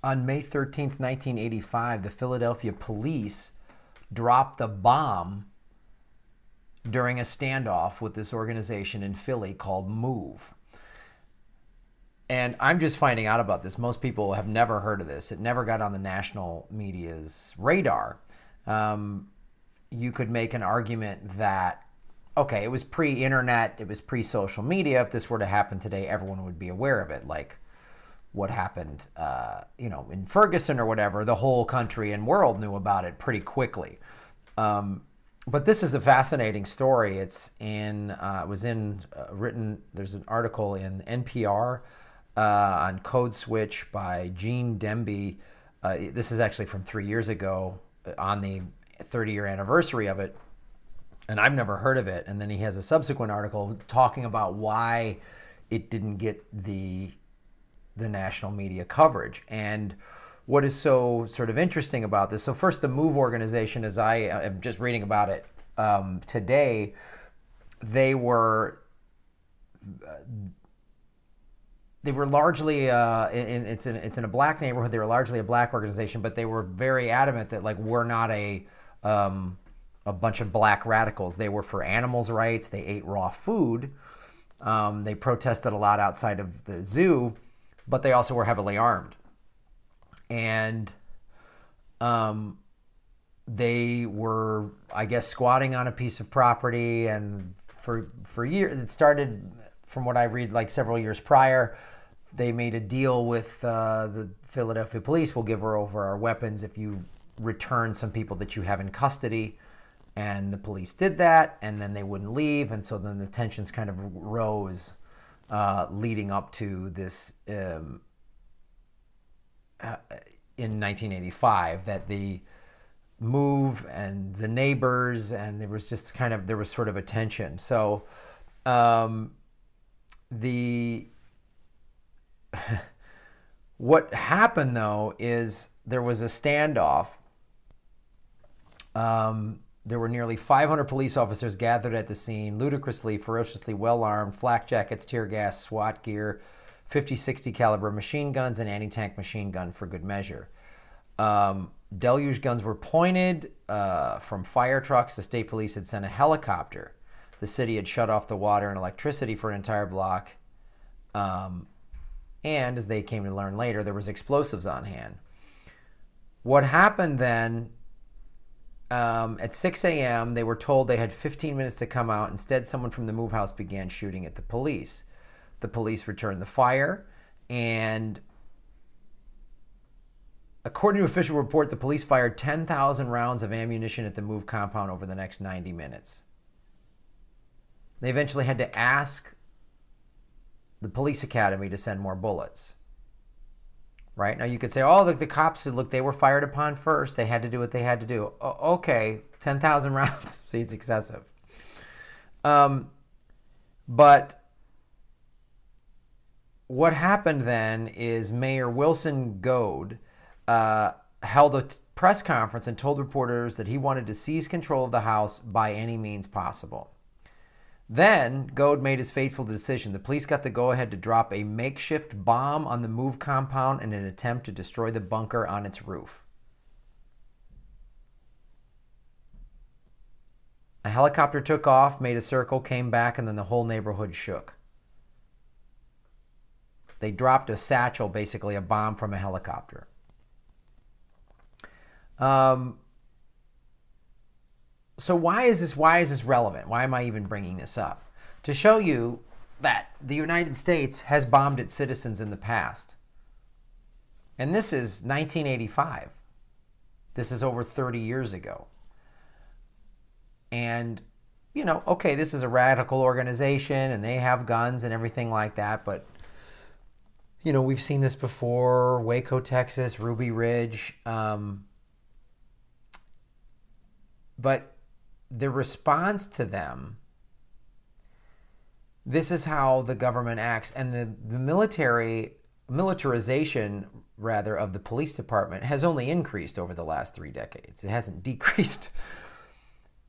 On May 13th, 1985, the Philadelphia police dropped a bomb during a standoff with this organization in Philly called MOVE. And I'm just finding out about this. Most people have never heard of this. It never got on the national media's radar. You could make an argument that, okay, it was pre-internet, it was pre-social media. If this were to happen today, everyone would be aware of it. Like what happened, in Ferguson or whatever, the whole country and world knew about it pretty quickly. But this is a fascinating story. It's there's an article in NPR on Code Switch by Gene Demby. This is actually from 3 years ago on the 30-year anniversary of it. And I've never heard of it. And then he has a subsequent article talking about why it didn't get the national media coverage. And what is so sort of interesting about this, so first the MOVE organization, as I am just reading about it today, they were largely, it's in a black neighborhood, they were largely a black organization, but they were very adamant that like we're not a bunch of black radicals. They were for animals' rights, they ate raw food, they protested a lot outside of the zoo, but they also were heavily armed. And they were, I guess, squatting on a piece of property. And for years, it started, from what I read, like several years prior, they made a deal with the Philadelphia police. We'll give her over our weapons if you return some people that you have in custody. And the police did that, and then they wouldn't leave. And so then the tensions kind of rose leading up to this in 1985, that the MOVE and the neighbors, and there was sort of a tension. So what happened though is there was a standoff. There were nearly 500 police officers gathered at the scene, ludicrously, ferociously well-armed, flak jackets, tear gas, SWAT gear, 50-60 caliber machine guns, and anti-tank machine gun for good measure. Deluge guns were pointed from fire trucks. The state police had sent a helicopter. The city had shut off the water and electricity for an entire block. And as they came to learn later, there was explosives on hand. What happened then, at 6 a.m., they were told they had 15 minutes to come out. Instead, someone from the MOVE house began shooting at the police. The police returned the fire, and according to official report, the police fired 10,000 rounds of ammunition at the MOVE compound over the next 90 minutes. They eventually had to ask the police academy to send more bullets. Right? Now you could say, oh, the cops said, look, they were fired upon first. They had to do what they had to do. Okay, 10,000 rounds seems excessive. But what happened then is Mayor Wilson Goad held a press conference and told reporters that he wanted to seize control of the house by any means possible. Then Goad made his fateful decision. The police got the go-ahead to drop a makeshift bomb on the MOVE compound in an attempt to destroy the bunker on its roof. A helicopter took off, made a circle, came back, and then the whole neighborhood shook. They dropped a satchel, basically a bomb from a helicopter. So why is this relevant? Why am I even bringing this up? To show you that the United States has bombed its citizens in the past. And this is 1985. This is over 30 years ago. And, okay, this is a radical organization and they have guns and everything like that, but, we've seen this before, Waco, Texas, Ruby Ridge. But the response to them, this is how the government acts, and the militarization of the police department has only increased over the last 3 decades. It hasn't decreased.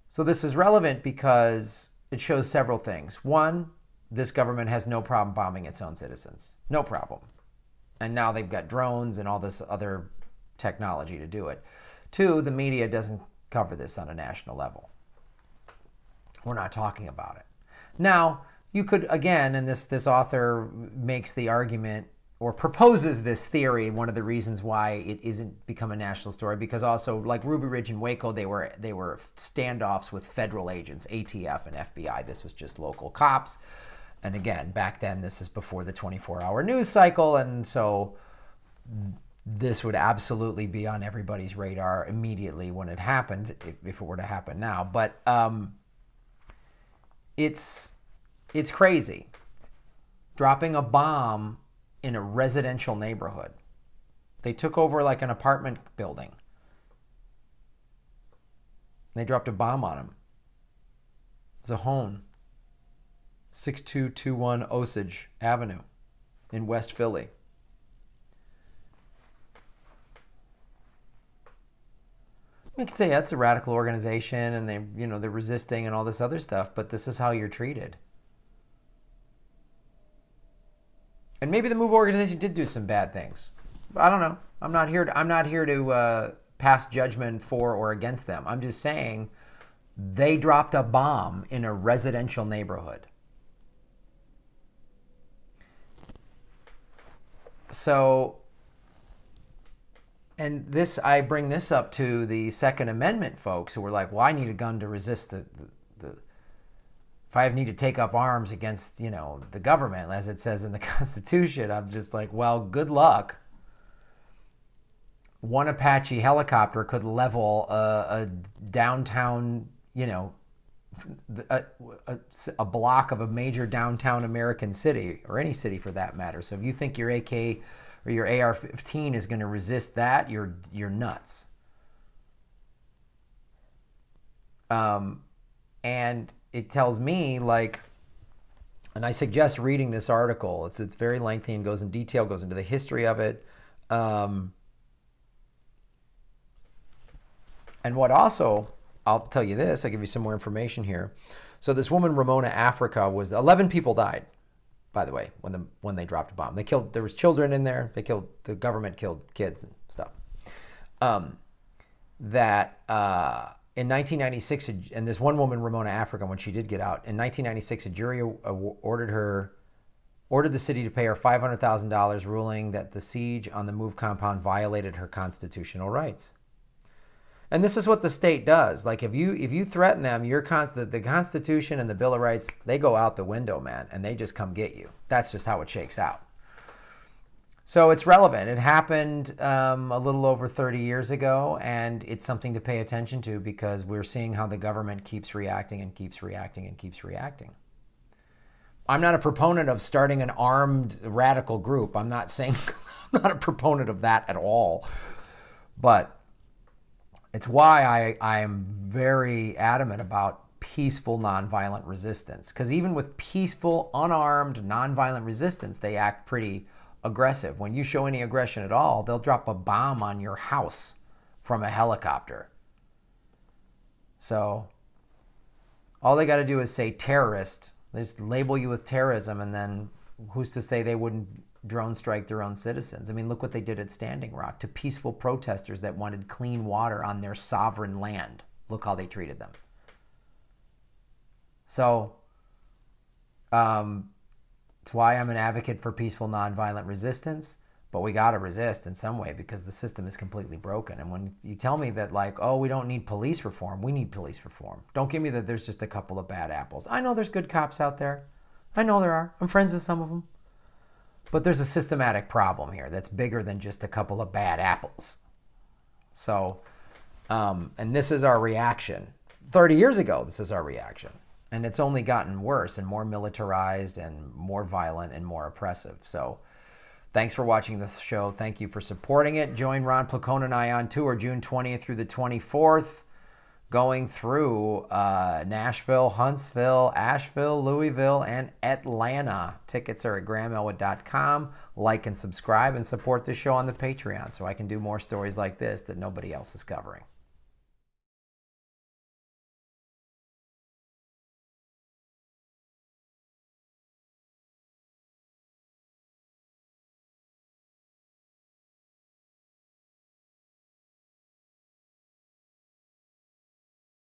So this is relevant because it shows several things. One, this government has no problem bombing its own citizens. No problem. And now they've got drones and all this other technology to do it. 2, the media doesn't cover this on a national level. We're not talking about it. Now, you could, again, and this author makes the argument or proposes this theory, one of the reasons why it isn't become a national story, because also, like Ruby Ridge and Waco, they were standoffs with federal agents, ATF and FBI. This was just local cops. And again, back then, this is before the 24-hour news cycle, and so this would absolutely be on everybody's radar immediately when it happened, if it were to happen now. But it's crazy. Dropping a bomb in a residential neighborhood. They took over like an apartment building. They dropped a bomb on him. It was a home. 6221 Osage Avenue in West Philly. You could say that's a radical organization and they're resisting and all this other stuff, but this is how you're treated. And maybe the MOVE organization did do some bad things. I don't know. I'm not here to pass judgment for or against them. I'm just saying they dropped a bomb in a residential neighborhood. So, and this, I bring this up to the Second Amendment folks who were like, well, I need a gun to resist if I need to take up arms against, the government, as it says in the Constitution. I'm just like, well, good luck. One Apache helicopter could level a downtown, a block of a major downtown American city, or any city for that matter. So if you think your AK or your AR-15 is going to resist that, you're nuts. And it tells me, like, and I suggest reading this article. It's very lengthy and goes in detail, goes into the history of it. And what also, I'll tell you this, I'll give you some more information here. So this woman, Ramona Africa, 11 people died, by the way, when they dropped a bomb. There was children in there. The government killed kids and stuff. In 1996, and this one woman, Ramona Africa, when she did get out, in 1996, a jury ordered the city to pay her $500,000, ruling that the siege on the MOVE compound violated her constitutional rights. And this is what the state does. Like, if you threaten them, the Constitution and the Bill of Rights, they go out the window, man, and they just come get you. That's just how it shakes out. So it's relevant. It happened a little over 30 years ago, and it's something to pay attention to because we're seeing how the government keeps reacting and keeps reacting and keeps reacting. I'm not a proponent of starting an armed radical group. I'm not a proponent of that at all. But it's why I am very adamant about peaceful nonviolent resistance. Because even with peaceful, unarmed, nonviolent resistance, they act pretty aggressive. When you show any aggression at all, they'll drop a bomb on your house from a helicopter. So all they got to do is say terrorist. They just label you with terrorism, and then who's to say they wouldn't drone strike their own citizens? I mean, look what they did at Standing Rock to peaceful protesters that wanted clean water on their sovereign land. Look how they treated them. So it's why I'm an advocate for peaceful nonviolent resistance, but we got to resist in some way because the system is completely broken. And when you tell me that, like, oh, we don't need police reform, we need police reform. Don't give me that there's just a couple of bad apples. I know there's good cops out there. I know there are. I'm friends with some of them. But there's a systematic problem here that's bigger than just a couple of bad apples. So, and this is our reaction. 30 years ago, this is our reaction. And it's only gotten worse and more militarized and more violent and more oppressive. So thanks for watching this show. Thank you for supporting it. Join Ron Placone and I on tour June 20th through the 24th, going through Nashville, Huntsville, Asheville, Louisville, and Atlanta. Tickets are at grahamelwood.com. Like and subscribe and support the show on the Patreon so I can do more stories like this that nobody else is covering.